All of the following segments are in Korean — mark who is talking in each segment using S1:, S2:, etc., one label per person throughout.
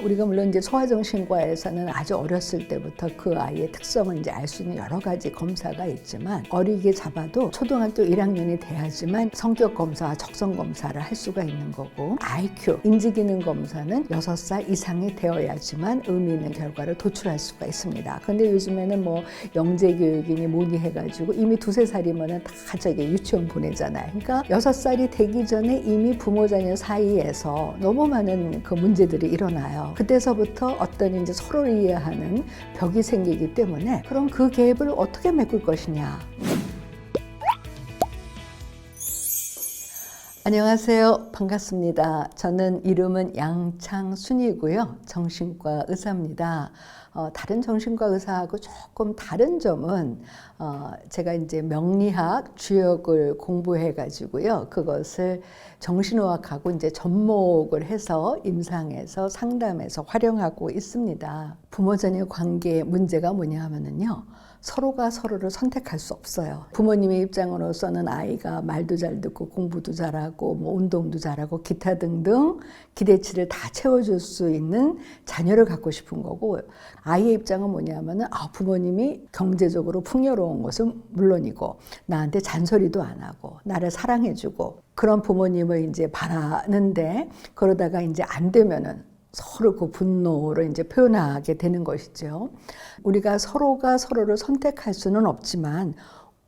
S1: 우리가 물론 이제 소아정신과에서는 아주 어렸을 때부터 그 아이의 특성을 이제 알 수 있는 여러 가지 검사가 있지만 어리게 잡아도 초등학교 1학년이 돼야지만 성격 검사와 적성 검사를 할 수가 있는 거고 IQ, 인지기능 검사는 6살 이상이 되어야지만 의미 있는 결과를 도출할 수가 있습니다. 근데 요즘에는 뭐 영재교육이니 뭐니 해가지고 이미 2~3살이면은 다 저기 유치원 보내잖아요. 그러니까 6살이 되기 전에 이미 부모 자녀 사이에서 너무 많은 그 문제들이 일어나요. 그때서부터 어떤 이제 서로를 이해하는 벽이 생기기 때문에 그럼 그 갭을 어떻게 메꿀 것이냐. 안녕하세요. 반갑습니다. 저는 이름은 양창순이고요. 정신과 의사입니다. 다른 정신과 의사하고 조금 다른 점은 제가 이제 명리학 주역을 공부해 가지고요. 그것을 정신의학하고 이제 접목을 해서 임상에서 상담에서 활용하고 있습니다. 부모 자녀 관계의 문제가 뭐냐 하면은요. 서로가 서로를 선택할 수 없어요. 부모님의 입장으로서는 아이가 말도 잘 듣고 공부도 잘하고 뭐 운동도 잘하고 기타 등등 기대치를 다 채워줄 수 있는 자녀를 갖고 싶은 거고 아이의 입장은 뭐냐면은 부모님이 경제적으로 풍요로운 것은 물론이고 나한테 잔소리도 안 하고 나를 사랑해주고 그런 부모님을 이제 바라는데 그러다가 이제 안 되면은 서로 그 분노를 이제 표현하게 되는 것이죠. 우리가 서로가 서로를 선택할 수는 없지만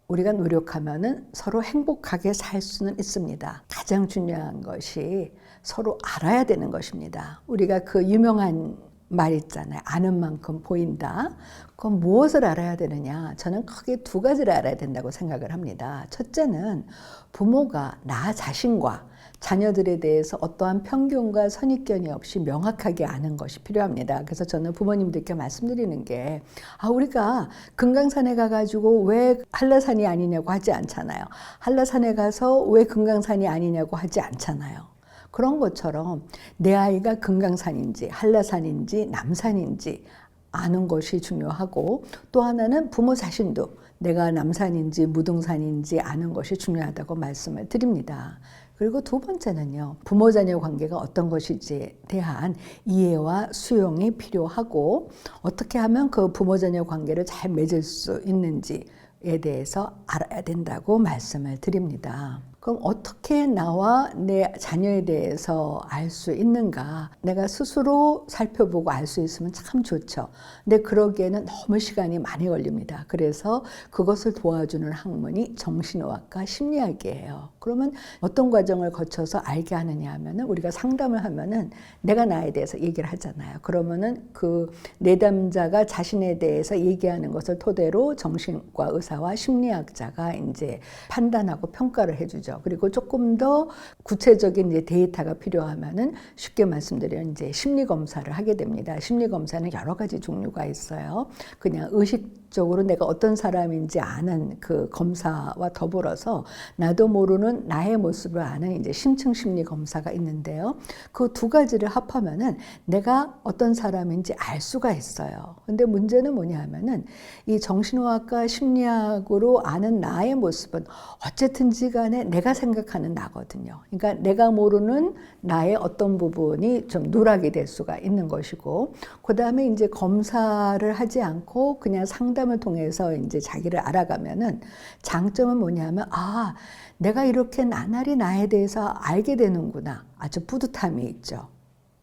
S1: 우리가 노력하면은 서로 행복하게 살 수는 있습니다. 가장 중요한 것이 서로 알아야 되는 것입니다. 우리가 그 유명한 말 있잖아요. 아는 만큼 보인다. 그럼 무엇을 알아야 되느냐? 저는 크게 2가지를 알아야 된다고 생각을 합니다. 첫째는 부모가 나 자신과 자녀들에 대해서 어떠한 편견과 선입견이 없이 명확하게 아는 것이 필요합니다. 그래서 저는 부모님들께 말씀드리는 게 우리가 금강산에 가가지고 왜 한라산이 아니냐고 하지 않잖아요. 한라산에 가서 왜 금강산이 아니냐고 하지 않잖아요. 그런 것처럼 내 아이가 금강산인지 한라산인지 남산인지 아는 것이 중요하고 또 하나는 부모 자신도 내가 남산인지 무등산인지 아는 것이 중요하다고 말씀을 드립니다. 그리고 2번째는요. 부모 자녀 관계가 어떤 것인지에 대한 이해와 수용이 필요하고 어떻게 하면 그 부모 자녀 관계를 잘 맺을 수 있는지에 대해서 알아야 된다고 말씀을 드립니다. 그럼 어떻게 나와 내 자녀에 대해서 알 수 있는가? 내가 스스로 살펴보고 알 수 있으면 참 좋죠. 근데 그러기에는 너무 시간이 많이 걸립니다. 그래서 그것을 도와주는 학문이 정신의학과 심리학이에요. 그러면 어떤 과정을 거쳐서 알게 하느냐 하면은 우리가 상담을 하면은 내가 나에 대해서 얘기를 하잖아요. 그러면은 그 내담자가 자신에 대해서 얘기하는 것을 토대로 정신과 의사와 심리학자가 이제 판단하고 평가를 해주죠. 그리고 조금 더 구체적인 이제 데이터가 필요하면은 쉽게 말씀드리면 이제 심리 검사를 하게 됩니다. 심리 검사는 여러 가지 종류가 있어요. 그냥 의식적으로 내가 어떤 사람인지 아는 그 검사와 더불어서 나도 모르는 나의 모습을 아는 이제 심층 심리 검사가 있는데요. 그 2가지를 합하면은 내가 어떤 사람인지 알 수가 있어요. 근데 문제는 뭐냐 하면은 이 정신의학과 심리학으로 아는 나의 모습은 어쨌든지 간에 내가 생각하는 나거든요. 그러니까 내가 모르는 나의 어떤 부분이 좀 누락이 될 수가 있는 것이고, 그 다음에 이제 검사를 하지 않고 그냥 상담을 통해서 이제 자기를 알아가면은 장점은 뭐냐면, 내가 이렇게 나날이 나에 대해서 알게 되는구나. 아주 뿌듯함이 있죠.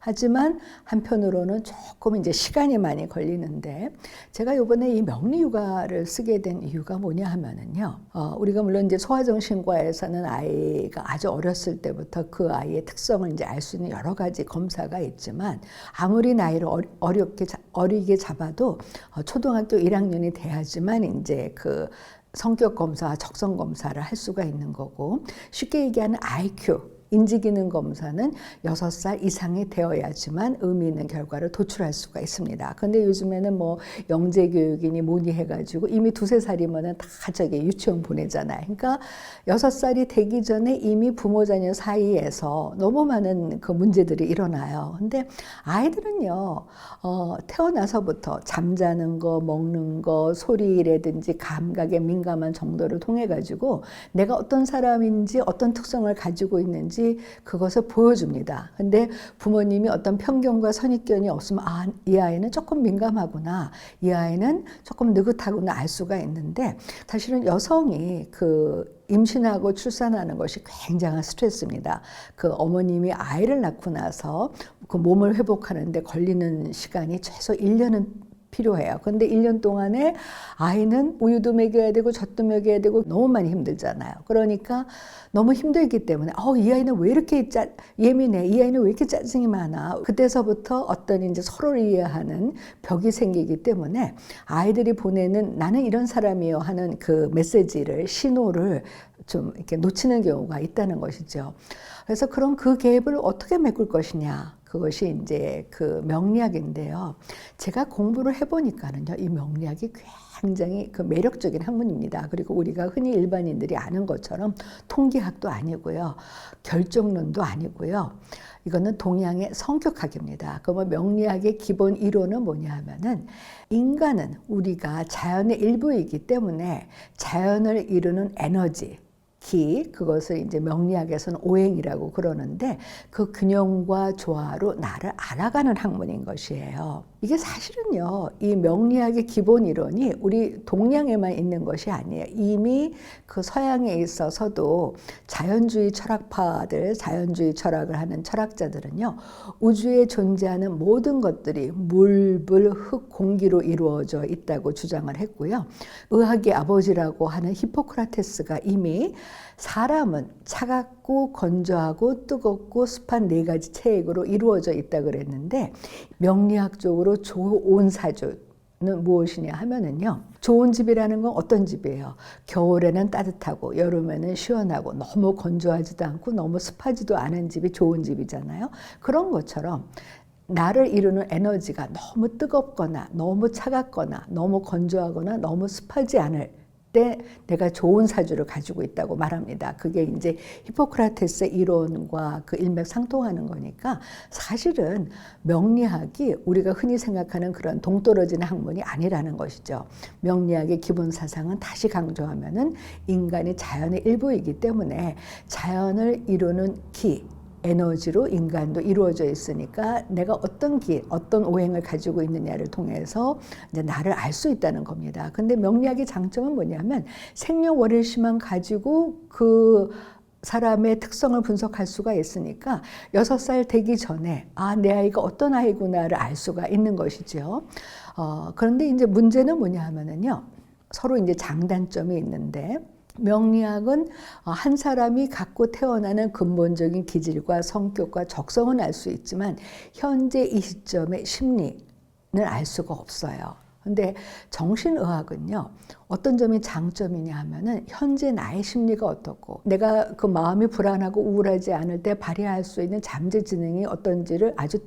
S1: 하지만 한편으로는 조금 이제 시간이 많이 걸리는데 제가 이번에 이 명리휴가를 쓰게 된 이유가 뭐냐 하면은요. 우리가 물론 이제 소아정신과에서는 아이가 아주 어렸을 때부터 그 아이의 특성을 이제 알 수 있는 여러 가지 검사가 있지만 아무리 나이를 어리게 잡아도 초등학교 1학년이 돼야지만 이제 그 성격 검사와 적성 검사를 할 수가 있는 거고 쉽게 얘기하는 IQ 인지기능 검사는 6살 이상이 되어야지만 의미 있는 결과를 도출할 수가 있습니다. 근데 요즘에는 뭐 영재교육이니 뭐니 해가지고 이미 2~3살이면은 다 저기 유치원 보내잖아요. 그러니까 6살이 되기 전에 이미 부모 자녀 사이에서 너무 많은 그 문제들이 일어나요. 근데 아이들은요, 태어나서부터 잠자는 거, 먹는 거, 소리라든지 감각에 민감한 정도를 통해 가지고 내가 어떤 사람인지 어떤 특성을 가지고 있는지 있는지 그것을 보여줍니다. 근데 부모님이 어떤 편견과 선입견이 없으면 아, 이 아이는 조금 민감하구나, 이 아이는 조금 느긋하구나 알 수가 있는데, 사실은 여성이 그 임신하고 출산하는 것이 굉장한 스트레스입니다. 그 어머님이 아이를 낳고 나서 그 몸을 회복하는데 걸리는 시간이 최소 1년은 필요해요. 근데 1년 동안에 아이는 우유도 먹여야 되고 젖도 먹여야 되고 너무 많이 힘들잖아요. 그러니까 너무 힘들기 때문에 이 아이는 왜 이렇게 예민해? 이 아이는 왜 이렇게 짜증이 많아? 그때서부터 어떤 이제 서로를 이해하는 벽이 생기기 때문에 아이들이 보내는 나는 이런 사람이요 하는 그 메시지를, 신호를 좀 이렇게 놓치는 경우가 있다는 것이죠. 그래서 그럼 그 갭을 어떻게 메꿀 것이냐? 그것이 이제 그 명리학인데요. 제가 공부를 해보니까는요, 이 명리학이 굉장히 그 매력적인 학문입니다. 그리고 우리가 흔히 일반인들이 아는 것처럼 통계학도 아니고요, 결정론도 아니고요. 이거는 동양의 성격학입니다. 그러면 명리학의 기본 이론은 뭐냐 하면은, 인간은 우리가 자연의 일부이기 때문에 자연을 이루는 에너지, 그것을 이제 명리학에서는 오행이라고 그러는데, 그 균형과 조화로 나를 알아가는 학문인 것이에요. 이게 사실은요, 이 명리학의 기본 이론이 우리 동양에만 있는 것이 아니에요. 이미 그 서양에 있어서도 자연주의 철학파들, 자연주의 철학을 하는 철학자들은요, 우주에 존재하는 모든 것들이 물, 불, 흙, 공기로 이루어져 있다고 주장을 했고요. 의학의 아버지라고 하는 히포크라테스가 이미 사람은 차갑고 건조하고 뜨겁고 습한 4가지 체액으로 이루어져 있다고 그랬는데, 명리학적으로 좋은 사주는 무엇이냐 하면은요, 좋은 집이라는 건 어떤 집이에요? 겨울에는 따뜻하고 여름에는 시원하고 너무 건조하지도 않고 너무 습하지도 않은 집이 좋은 집이잖아요. 그런 것처럼 나를 이루는 에너지가 너무 뜨겁거나 너무 차갑거나 너무 건조하거나 너무 습하지 않을 때 내가 좋은 사주를 가지고 있다고 말합니다. 그게 이제 히포크라테스의 이론과 그 일맥상통하는 거니까, 사실은 명리학이 우리가 흔히 생각하는 그런 동떨어지는 학문이 아니라는 것이죠. 명리학의 기본 사상은 다시 강조하면은 인간이 자연의 일부이기 때문에 자연을 이루는 에너지로 인간도 이루어져 있으니까 내가 어떤 어떤 오행을 가지고 있느냐를 통해서 이제 나를 알 수 있다는 겁니다. 근데 명리학의 장점은 뭐냐면, 생년월일시만 가지고 그 사람의 특성을 분석할 수가 있으니까 6살 되기 전에 내 아이가 어떤 아이구나를 알 수가 있는 것이죠. 그런데 이제 문제는 뭐냐 하면은요, 서로 이제 장단점이 있는데, 명리학은 한 사람이 갖고 태어나는 근본적인 기질과 성격과 적성은 알 수 있지만 현재 이 시점의 심리는 알 수가 없어요. 근데 정신의학은요, 어떤 점이 장점이냐 하면은 현재 나의 심리가 어떻고 내가 그 마음이 불안하고 우울하지 않을 때 발휘할 수 있는 잠재 지능이 어떤지를 아주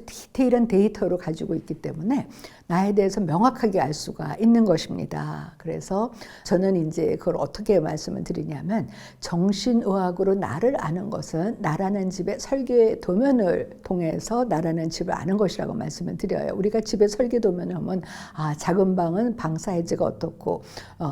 S1: 디테일한 데이터로 가지고 있기 때문에 나에 대해서 명확하게 알 수가 있는 것입니다. 그래서 저는 이제 그걸 어떻게 말씀을 드리냐면, 정신의학으로 나를 아는 것은 나라는 집의 설계 도면을 통해서 나라는 집을 아는 것이라고 말씀을 드려요. 우리가 집에 설계 도면을 하면 작은 방은 방 사이즈가 어떻고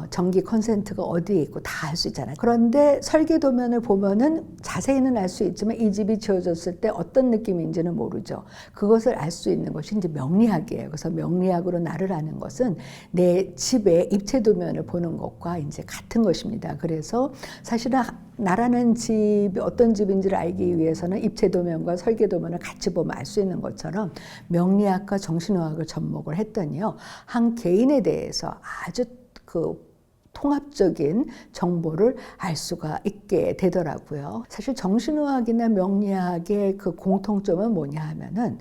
S1: 전기 콘센트가 어디에 있고 다 알 수 있잖아요. 그런데 설계 도면을 보면은 자세히는 알 수 있지만 이 집이 지어졌을 때 어떤 느낌인지는 모르죠. 그것을 알 수 있는 것이 이제 명리학이에요. 그래서 명리학으로 나를 아는 것은 내 집의 입체 도면을 보는 것과 이제 같은 것입니다. 그래서 사실은 나라는 집이 어떤 집인지를 알기 위해서는 입체 도면과 설계 도면을 같이 보면 알 수 있는 것처럼, 명리학과 정신의학을 접목을 했더니요, 한 개인에 대해서 아주 그 통합적인 정보를 알 수가 있게 되더라고요. 사실 정신의학이나 명리학의 그 공통점은 뭐냐 하면은,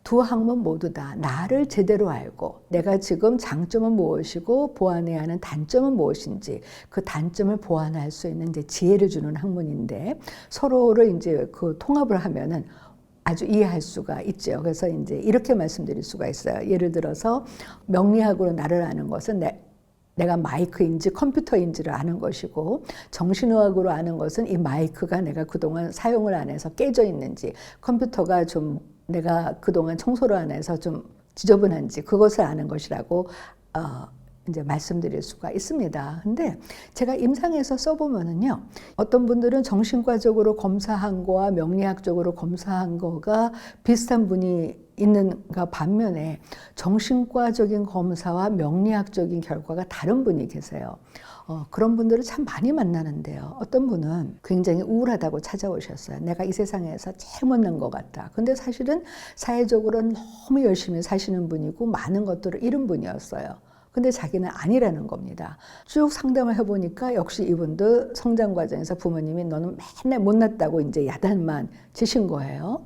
S1: 두 학문 모두 다 나를 제대로 알고 내가 지금 장점은 무엇이고 보완해야 하는 단점은 무엇인지 그 단점을 보완할 수 있는 이제 지혜를 주는 학문인데, 서로를 이제 그 통합을 하면은 아주 이해할 수가 있죠. 그래서 이제 이렇게 말씀드릴 수가 있어요. 예를 들어서 명리학으로 나를 아는 것은 내가 마이크인지 컴퓨터인지를 아는 것이고, 정신의학으로 아는 것은 이 마이크가 내가 그동안 사용을 안 해서 깨져 있는지, 컴퓨터가 좀 내가 그동안 청소를 안 해서 좀 지저분한지, 그것을 아는 것이라고 이제 말씀드릴 수가 있습니다. 근데 제가 임상에서 써보면은요, 어떤 분들은 정신과적으로 검사한 거와 명리학적으로 검사한 거가 비슷한 분이 있는가 반면에 정신과적인 검사와 명리학적인 결과가 다른 분이 계세요. 그런 분들을 참 많이 만나는데요. 어떤 분은 굉장히 우울하다고 찾아오셨어요. 내가 이 세상에서 제일 못난 것 같다. 근데 사실은 사회적으로는 너무 열심히 사시는 분이고 많은 것들을 잃은 분이었어요. 근데 자기는 아니라는 겁니다. 쭉 상담을 해보니까 역시 이분도 성장 과정에서 부모님이 너는 맨날 못났다고 이제 야단만 치신 거예요.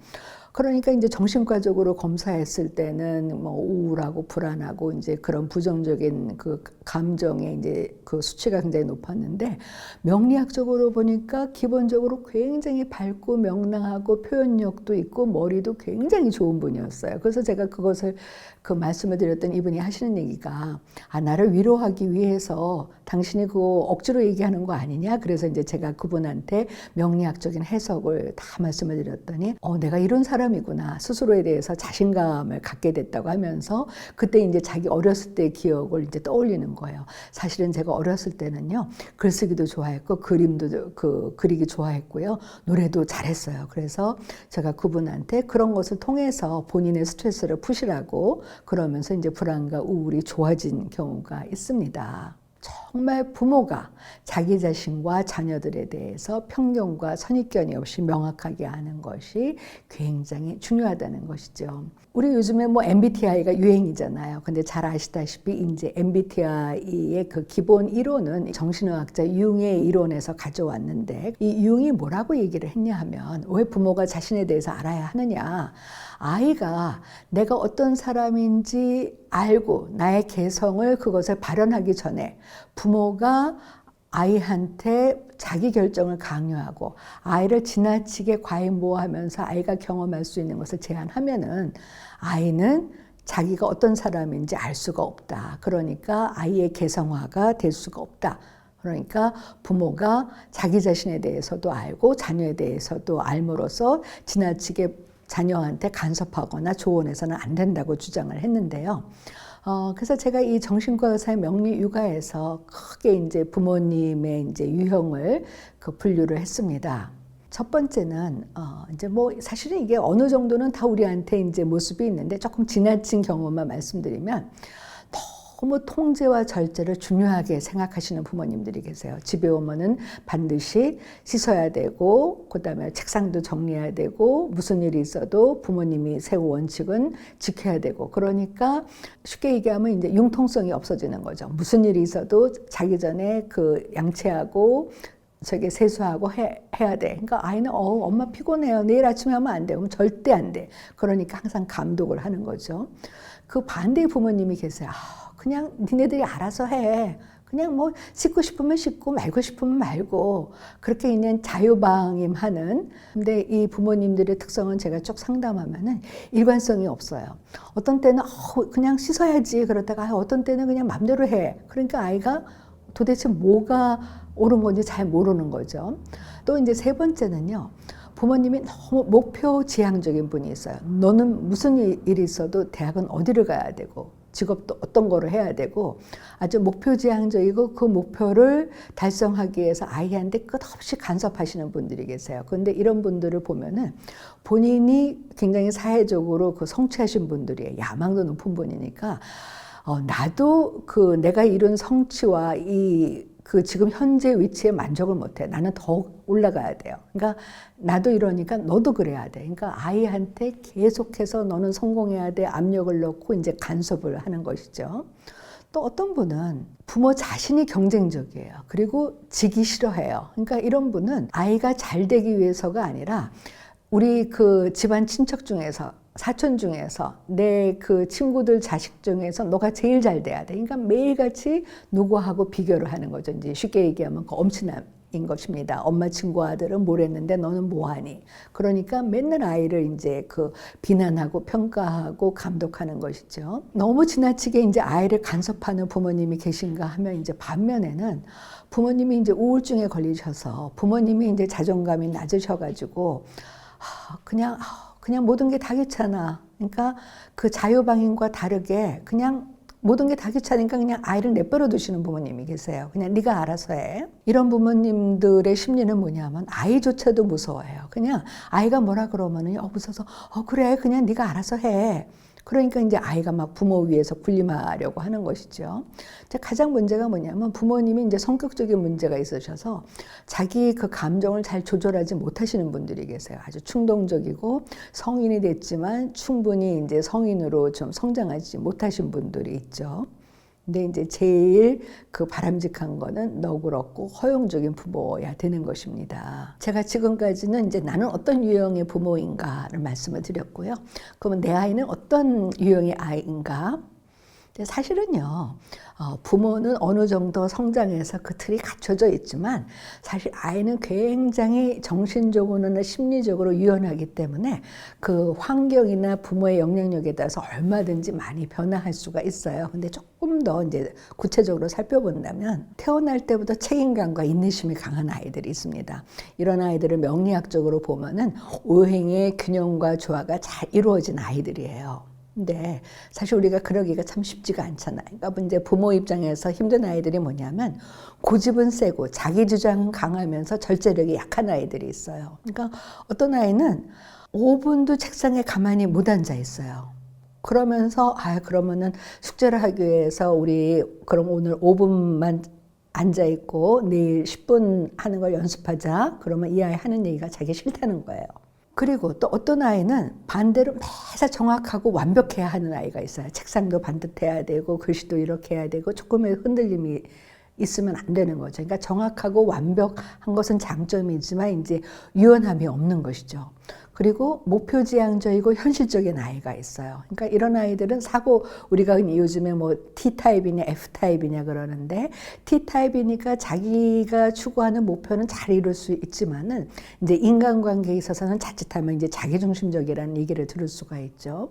S1: 그러니까 이제 정신과적으로 검사했을 때는 뭐 우울하고 불안하고 이제 그런 부정적인 그 감정의 이제 그 수치가 굉장히 높았는데, 명리학적으로 보니까 기본적으로 굉장히 밝고 명랑하고 표현력도 있고 머리도 굉장히 좋은 분이었어요. 그래서 제가 그것을 그 말씀을 드렸더니 이분이 하시는 얘기가, 나를 위로하기 위해서 당신이 그거 억지로 얘기하는 거 아니냐? 그래서 이제 제가 그분한테 명리학적인 해석을 다 말씀을 드렸더니 내가 이런 사람이구나. 스스로에 대해서 자신감을 갖게 됐다고 하면서 그때 이제 자기 어렸을 때의 기억을 이제 떠올리는 거예요. 사실은 제가 어렸을 때는요, 글쓰기도 좋아했고 그림도 그리기 좋아했고요. 노래도 잘했어요. 그래서 제가 그분한테 그런 것을 통해서 본인의 스트레스를 푸시라고 그러면서 이제 불안과 우울이 좋아진 경우가 있습니다. 정말 부모가 자기 자신과 자녀들에 대해서 편견과 선입견이 없이 명확하게 아는 것이 굉장히 중요하다는 것이죠. 우리 요즘에 뭐 MBTI가 유행이잖아요. 근데 잘 아시다시피 이제 MBTI의 그 기본 이론은 정신의학자 융의 이론에서 가져왔는데, 이 융이 뭐라고 얘기를 했냐 하면, 왜 부모가 자신에 대해서 알아야 하느냐? 아이가 내가 어떤 사람인지 알고 나의 개성을 그것을 발현하기 전에 부모가 아이한테 자기 결정을 강요하고 아이를 지나치게 과잉보호하면서 아이가 경험할 수 있는 것을 제한하면은 아이는 자기가 어떤 사람인지 알 수가 없다. 그러니까 아이의 개성화가 될 수가 없다. 그러니까 부모가 자기 자신에 대해서도 알고 자녀에 대해서도 알므로써 지나치게 자녀한테 간섭하거나 조언해서는 안 된다고 주장을 했는데요. 그래서 제가 이 정신과 의사의 명리 육아에서 크게 이제 부모님의 이제 유형을 분류를 했습니다. 첫 번째는 이제 뭐 사실은 이게 어느 정도는 다 우리한테 이제 모습이 있는데, 조금 지나친 경험만 말씀드리면, 너무 통제와 절제를 중요하게 생각하시는 부모님들이 계세요. 집에 오면은 반드시 씻어야 되고, 그다음에 책상도 정리해야 되고, 무슨 일이 있어도 부모님이 세운 원칙은 지켜야 되고, 그러니까 쉽게 얘기하면 이제 융통성이 없어지는 거죠. 무슨 일이 있어도 자기 전에 그 양치하고 저게 세수하고 해야 돼. 그러니까 아이는 엄마 피곤해요. 내일 아침에 하면 안 돼. 그럼 절대 안 돼. 그러니까 항상 감독을 하는 거죠. 그 반대의 부모님이 계세요. 그냥 니네들이 알아서 해. 그냥 뭐 씻고 싶으면 씻고 말고 싶으면 말고, 그렇게 그냥 자유방임하는. 근데 이 부모님들의 특성은 제가 쭉 상담하면은 일관성이 없어요. 어떤 때는 그냥 씻어야지 그러다가 어떤 때는 그냥 맘대로 해. 그러니까 아이가 도대체 뭐가 옳은 건지 잘 모르는 거죠. 또 이제 세 번째는요, 부모님이 너무 목표 지향적인 분이 있어요. 너는 무슨 일이 있어도 대학은 어디를 가야 되고 직업도 어떤 거를 해야 되고, 아주 목표 지향적이고 그 목표를 달성하기 위해서 아이한테 끝없이 간섭하시는 분들이 계세요. 그런데 이런 분들을 보면은 본인이 굉장히 사회적으로 성취하신 분들이에요. 야망도 높은 분이니까 나도 내가 이룬 성취와 지금 현재 위치에 만족을 못해. 나는 더 올라가야 돼요. 그러니까 나도 이러니까 너도 그래야 돼. 그러니까 아이한테 계속해서 너는 성공해야 돼 압력을 넣고 이제 간섭을 하는 것이죠. 또 어떤 분은 부모 자신이 경쟁적이에요. 그리고 지기 싫어해요. 그러니까 이런 분은 아이가 잘 되기 위해서가 아니라 우리 집안 친척 중에서, 사촌 중에서, 내 친구들 자식 중에서 너가 제일 잘 돼야 돼. 그러니까 매일같이 누구하고 비교를 하는 거죠. 이제 쉽게 얘기하면 엄친아인 것입니다. 엄마 친구 아들은 뭘 했는데 너는 뭐 하니? 그러니까 맨날 아이를 이제 비난하고 평가하고 감독하는 것이죠. 너무 지나치게 이제 아이를 간섭하는 부모님이 계신가 하면, 이제 반면에는 부모님이 이제 우울증에 걸리셔서 부모님이 이제 자존감이 낮으셔가지고 그냥 모든 게 다 귀찮아. 그러니까 그 자유방임과 다르게 그냥 모든 게 다 귀찮으니까 그냥 아이를 내버려 두시는 부모님이 계세요. 그냥 네가 알아서 해. 이런 부모님들의 심리는 뭐냐면 아이조차도 무서워해요. 그냥 아이가 뭐라 그러면은 무서워서 그래 그냥 네가 알아서 해. 그러니까 이제 아이가 막 부모 위에서 군림하려고 하는 것이죠. 이제 가장 문제가 뭐냐면 부모님이 이제 성격적인 문제가 있으셔서 자기 그 감정을 잘 조절하지 못하시는 분들이 계세요. 아주 충동적이고 성인이 됐지만 충분히 이제 성인으로 좀 성장하지 못하신 분들이 있죠. 근데 이제 제일 그 바람직한 거는 너그럽고 허용적인 부모야 되는 것입니다. 제가 지금까지는 이제 나는 어떤 유형의 부모인가를 말씀을 드렸고요. 그러면 내 아이는 어떤 유형의 아이인가? 근데 사실은요, 부모는 어느 정도 성장해서 그 틀이 갖춰져 있지만 사실 아이는 굉장히 정신적으로나 심리적으로 유연하기 때문에 그 환경이나 부모의 영향력에 따라서 얼마든지 많이 변화할 수가 있어요. 근데 조금 더 이제 구체적으로 살펴본다면 태어날 때부터 책임감과 인내심이 강한 아이들이 있습니다. 이런 아이들을 명리학적으로 보면은 오행의 균형과 조화가 잘 이루어진 아이들이에요. 근데 사실 우리가 그러기가 참 쉽지가 않잖아요. 그러니까 이제 부모 입장에서 힘든 아이들이 뭐냐면 고집은 세고 자기 주장은 강하면서 절제력이 약한 아이들이 있어요. 그러니까 어떤 아이는 5분도 책상에 가만히 못 앉아 있어요. 그러면서 그러면은 숙제를 하기 위해서 우리 그럼 오늘 5분만 앉아 있고 내일 10분 하는 걸 연습하자. 그러면 이 아이 하는 얘기가 자기 싫다는 거예요. 그리고 또 어떤 아이는 반대로 매사 정확하고 완벽해야 하는 아이가 있어요. 책상도 반듯해야 되고 글씨도 이렇게 해야 되고 조금의 흔들림이 있으면 안 되는 거죠. 그러니까 정확하고 완벽한 것은 장점이지만 이제 유연함이 없는 것이죠. 그리고 목표지향적이고 현실적인 아이가 있어요. 그러니까 이런 아이들은 우리가 요즘에 뭐 T타입이냐 F타입이냐 그러는데 T타입이니까 자기가 추구하는 목표는 잘 이룰 수 있지만은 이제 인간관계에 있어서는 자칫하면 이제 자기중심적이라는 얘기를 들을 수가 있죠.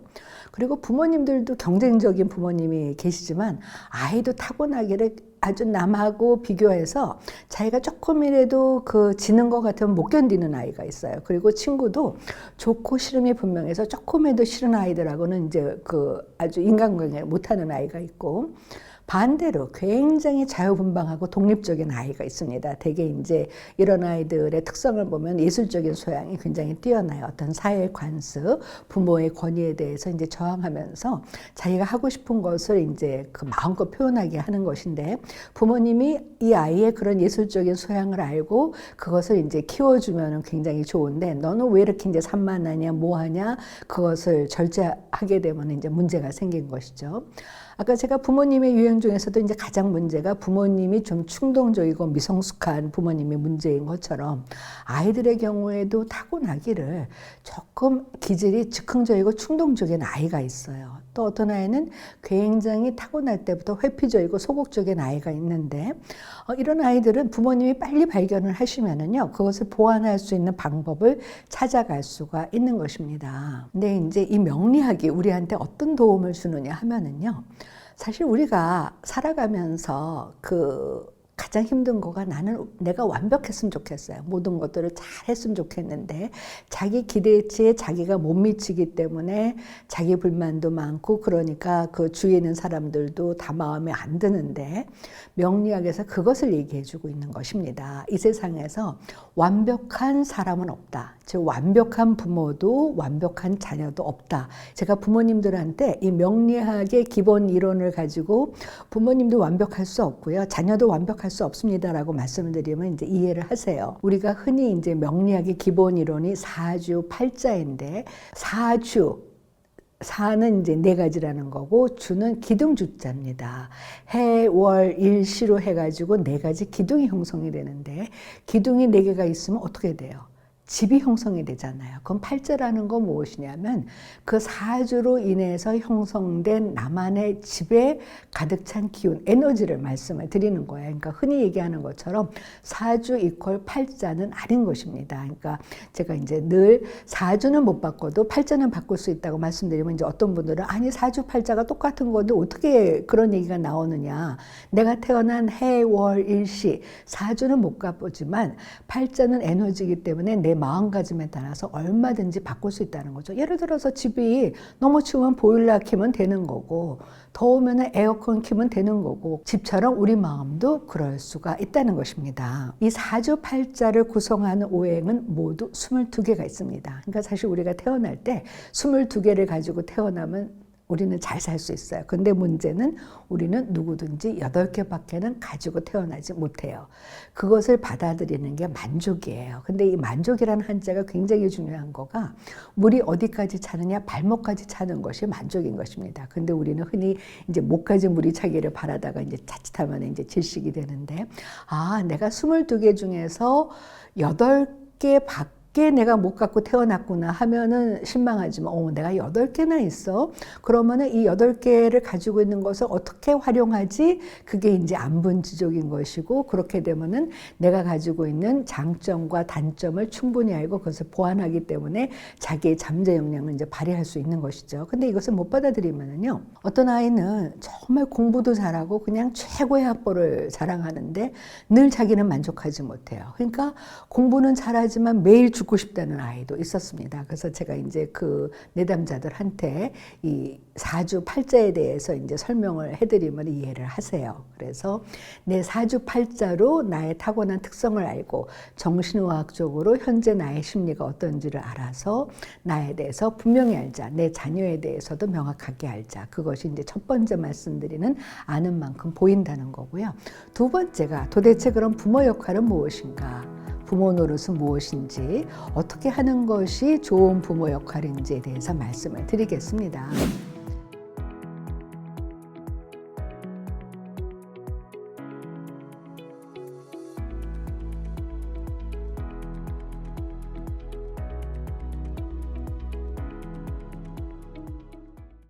S1: 그리고 부모님들도 경쟁적인 부모님이 계시지만 아이도 타고나기를 아주 남하고 비교해서 자기가 조금이라도 지는 것 같으면 못 견디는 아이가 있어요. 그리고 친구도 좋고 싫음이 분명해서 조금이라도 싫은 아이들하고는 이제 아주 인간관계를 못하는 아이가 있고 반대로 굉장히 자유분방하고 독립적인 아이가 있습니다. 대개 이제 이런 아이들의 특성을 보면 예술적인 소양이 굉장히 뛰어나요. 어떤 사회 관습, 부모의 권위에 대해서 이제 저항하면서 자기가 하고 싶은 것을 이제 마음껏 표현하게 하는 것인데 부모님이 이 아이의 그런 예술적인 소양을 알고 그것을 이제 키워주면 굉장히 좋은데 너는 왜 이렇게 이제 산만하냐, 뭐하냐 그것을 절제하게 되면 이제 문제가 생긴 것이죠. 아까 제가 부모님의 유형 중에서도 이제 가장 문제가 부모님이 좀 충동적이고 미성숙한 부모님의 문제인 것처럼 아이들의 경우에도 타고나기를 조금 기질이 즉흥적이고 충동적인 아이가 있어요. 또 어떤 아이는 굉장히 타고날 때부터 회피적이고 소극적인 아이가 있는데 이런 아이들은 부모님이 빨리 발견을 하시면은요 그것을 보완할 수 있는 방법을 찾아갈 수가 있는 것입니다. 근데 이제 이 명리학이 우리한테 어떤 도움을 주느냐 하면은요 사실 우리가 살아가면서 가장 힘든 거가 내가 완벽했으면 좋겠어요. 모든 것들을 잘 했으면 좋겠는데 자기 기대치에 자기가 못 미치기 때문에 자기 불만도 많고 그러니까 그 주위에 있는 사람들도 다 마음에 안 드는데 명리학에서 그것을 얘기해 주고 있는 것입니다. 이 세상에서 완벽한 사람은 없다. 즉 완벽한 부모도 완벽한 자녀도 없다. 제가 부모님들한테 이 명리학의 기본 이론을 가지고 부모님도 완벽할 수 없고요. 자녀도 완벽할 수 없습니다라고 말씀을 드리면 이제 이해를 하세요. 우리가 흔히 이제 명리학의 기본 이론이 사주 팔자인데 사는 이제 4가지라는 거고 주는 기둥주자입니다. 해, 월, 일, 시로 해가지고 4가지 기둥이 형성이 되는데 기둥이 4개가 있으면 어떻게 돼요? 집이 형성이 되잖아요. 그럼 팔자라는 건 무엇이냐면 그 사주로 인해서 형성된 나만의 집에 가득 찬 기운, 에너지를 말씀을 드리는 거예요. 그러니까 흔히 얘기하는 것처럼 사주 이퀄 팔자는 아닌 것입니다. 그러니까 제가 이제 늘 사주는 못 바꿔도 팔자는 바꿀 수 있다고 말씀드리면 이제 어떤 분들은 아니 사주 팔자가 똑같은 건데 어떻게 그런 얘기가 나오느냐. 내가 태어난 해, 월, 일, 시 사주는 못 바꾸지만 팔자는 에너지이기 때문에 내 마음가짐에 따라서 얼마든지 바꿀 수 있다는 거죠. 예를 들어서 집이 너무 추우면 보일러 켜면 되는 거고, 더우면 에어컨 켜면 되는 거고, 집처럼 우리 마음도 그럴 수가 있다는 것입니다. 이 사주팔자를 구성하는 오행은 모두 22개가 있습니다. 그러니까 사실 우리가 태어날 때 22개를 가지고 태어나면 우리는 잘 살 수 있어요. 근데 문제는 우리는 누구든지 8개밖에는 가지고 태어나지 못해요. 그것을 받아들이는 게 만족이에요. 근데 이 만족이라는 한자가 굉장히 중요한 거가 물이 어디까지 차느냐, 발목까지 차는 것이 만족인 것입니다. 근데 우리는 흔히 이제 목까지 물이 차기를 바라다가 이제 자칫하면 이제 질식이 되는데, 내가 22개 중에서 8개 밖에 내가 못 갖고 태어났구나 하면은 실망하지만, 내가 8개나 있어? 그러면은 이 8개를 가지고 있는 것을 어떻게 활용하지? 그게 이제 안분지족인 것이고, 그렇게 되면은 내가 가지고 있는 장점과 단점을 충분히 알고 그것을 보완하기 때문에 자기의 잠재 역량을 이제 발휘할 수 있는 것이죠. 근데 이것을 못 받아들이면은요, 어떤 아이는 정말 공부도 잘하고 그냥 최고의 학벌을 자랑하는데 늘 자기는 만족하지 못해요. 그러니까 공부는 잘하지만 매일 죽고 싶다는 아이도 있었습니다. 그래서 제가 이제 그 내담자들한테 이 사주팔자에 대해서 이제 설명을 해드리면 이해를 하세요. 그래서 내 사주팔자로 나의 타고난 특성을 알고 정신의학적으로 현재 나의 심리가 어떤지를 알아서 나에 대해서 분명히 알자. 내 자녀에 대해서도 명확하게 알자. 그것이 이제 첫 번째 말씀드리는 아는 만큼 보인다는 거고요. 두 번째가 도대체 그럼 부모 역할은 무엇인가? 부모 노릇은 무엇인지, 어떻게 하는 것이 좋은 부모 역할인지에 대해서 말씀을 드리겠습니다.